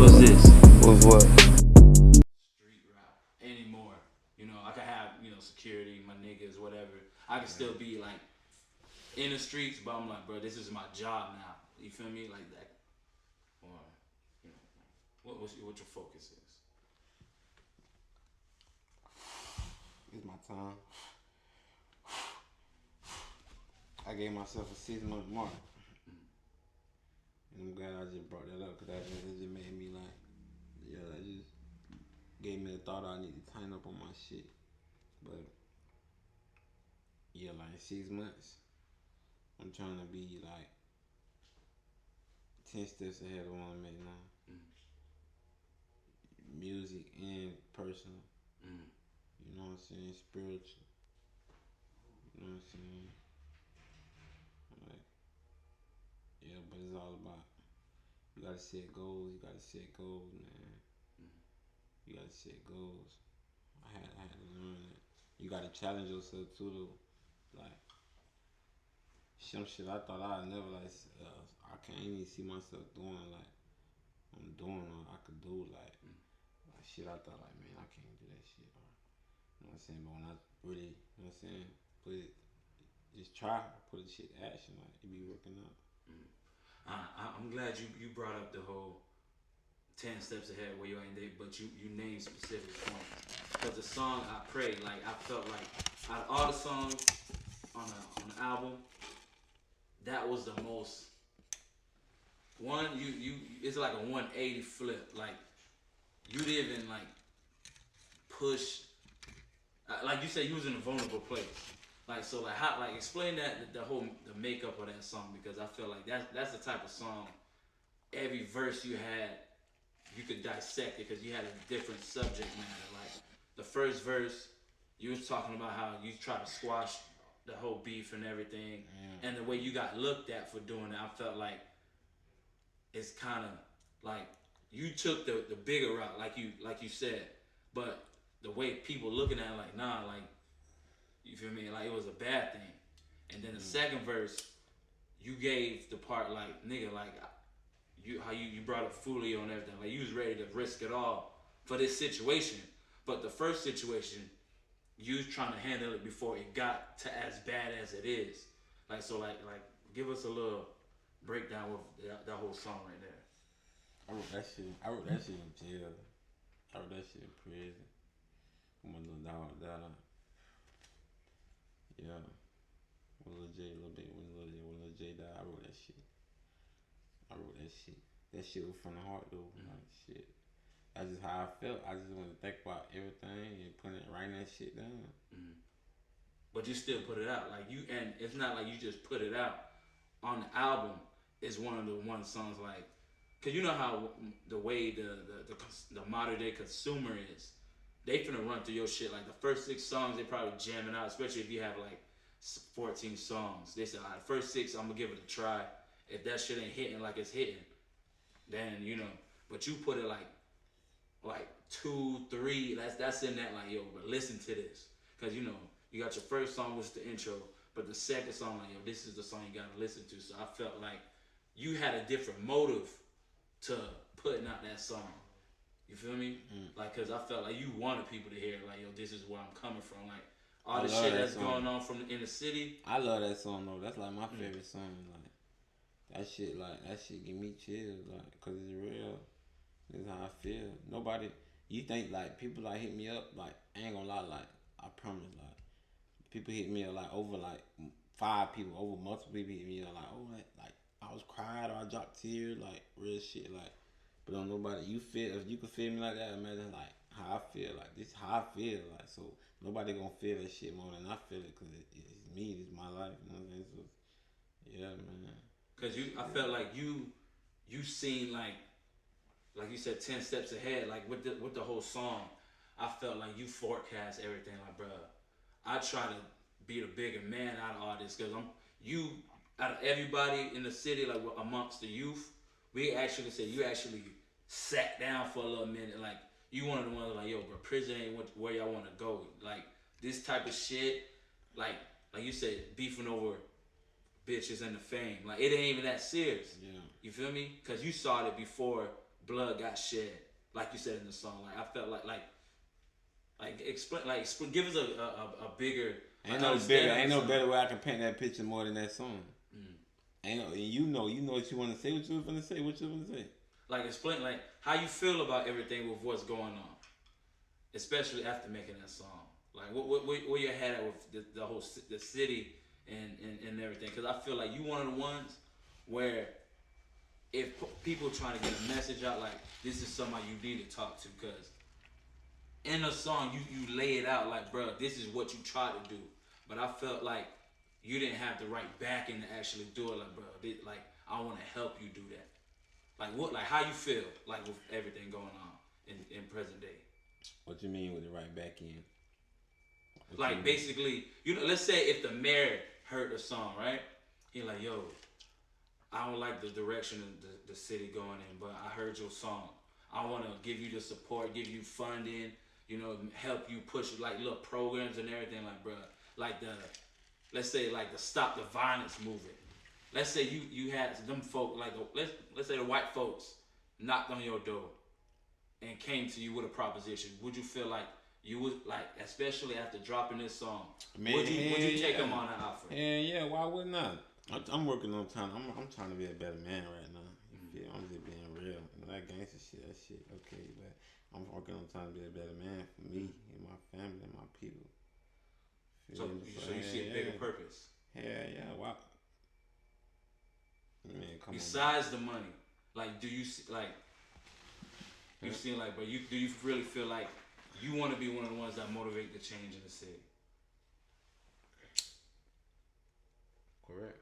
What's this? What's what? Street rap anymore. You know, I could have, security, my niggas, whatever. I could still be like in the streets, but I'm like, bro, this is my job now. You feel me? Like that. Or, you know, what your focus is. It's my time. I gave myself a 6-month mark. And I'm glad I just brought that up because that just made me like, yeah, that just gave me the thought I need to tighten up on my shit. But yeah, like 6 months, I'm trying to be like 10 steps ahead of what I'm at now. Music and personal. You know what I'm saying? Spiritual. You know what I'm saying? Like, yeah, but it's all about you gotta set goals. You gotta set goals, man. You gotta set goals. I had to learn that. You gotta challenge yourself too, though. Like some shit I thought I'd never like. I can't even see myself doing like I'm doing or I could do like shit I thought like man I can't do that shit or you know what I'm saying. But when I really you know what I'm saying put it just try put the shit to action like it be working out. I'm glad you brought up the whole 10 steps ahead where you ain't there, but you named specific points. Because the song I Pray, like I felt like out of all the songs on the album, that was the most one you it's like a 180 flip. Like you didn't like push like you said you was in a vulnerable place. Like so like how like explain that the whole the makeup of that song because I feel like that's the type of song every verse you had you could dissect it because you had a different subject matter. Like the first verse, you was talking about how you try to squash the whole beef and everything, and the way you got looked at for doing it. I felt like it's kind of like you took the bigger route, like you said, but the way people looking at it, like nah, like you feel me, like it was a bad thing. And then the second verse, you gave the part like nigga, like you brought up Fulio and everything. Like you was ready to risk it all for this situation. But the first situation, you was trying to handle it before it got to as bad as it is. Like so, like give us a little breakdown of that whole song right there. I wrote that shit. I wrote that shit in jail. I wrote that shit in prison. With my little dog. Yeah. With little J, a little bit. When little J died, I wrote that shit. I wrote that shit. That shit was from the heart though. Like shit. That's just how I felt. I just want to think about everything and writing that shit down. But you still put it out, like you, and it's not like you just put it out on the album. Is one of the one songs like, cause you know how the way the modern day consumer is, they finna run through your shit. Like the first 6 songs, they probably jamming out, especially if you have like 14 songs. They said, the first 6, I'm gonna give it a try. If that shit ain't hitting like it's hitting, then you know. But you put it like 2, 3. That's in that like yo, but listen to this, cause you know you got your first song was the intro, but the second song like yo, this is the song you gotta listen to. So I felt like you had a different motive to putting out that song. You feel me? Like, cause I felt like you wanted people to hear like yo, this is where I'm coming from. Like all the shit that's going on from in the city. I love that song though. That's like my favorite song. Like that shit give me chills. Like, cause it's real. This is how I feel. Nobody, you think like people like hit me up like I ain't gonna lie like I promise like people hit me up like over like 5 people over multiple people hit me up like oh like I was crying or I dropped tears like real shit like but don't nobody you feel if you can feel me like that imagine like how I feel like this how I feel like so nobody gonna feel that shit more than I feel it because it's me it's my life you know what I'm saying so yeah man Cause I felt like you seen like you said 10 steps ahead like with the whole song. I felt like you forecast everything like bruh, I try to be the bigger man out of all this because I'm you out of everybody in the city like amongst the youth. We actually said you actually sat down for a little minute like you one of the ones like yo bro prison ain't where y'all want to go like this type of shit like you said beefing over bitches and the fame like it ain't even that serious. yeah You feel me? Because you saw it before blood got shed, like you said in the song. Like I felt explain, give us a bigger. Ain't no bigger, ain't no better way I can paint that picture more than that song. Ain't no, and you know what you want to say, what you was gonna say, Like explain, like how you feel about everything with what's going on, especially after making that song. Like where your head at with the whole the city and everything? Because I feel like you one of the ones where if people trying to get a message out, like this is somebody you need to talk to, because in a song you lay it out like, bro, this is what you try to do, but I felt like you didn't have the right backing to actually do it. Like, bro, like I want to help you do that. Like what? Like how you feel like with everything going on in present day. What you mean with the right back end? Like basically, let's say if the mayor heard the song, right? He like, yo, I don't like the direction of the city going in, but I heard your song. I want to give you the support, give you funding, help you push like little programs and everything, like, bro, like let's say like the Stop the Violence movement. Let's say you had them folk, like let's say the white folks knocked on your door and came to you with a proposition. Would you feel like you would, like, especially after dropping this song, would you take them on that offer? Yeah, why wouldn't I? I'm working on time. I'm trying to be a better man right now. You feel? I'm just being real. That gangster shit, that shit, okay, but I'm working on trying to be a better man for me and my family and my people. So you see a bigger purpose? Yeah. Why? Man, come Besides on, the money, like, do you like? You seem like, but do you really feel like you want to be one of the ones that motivate the change in the city? Correct.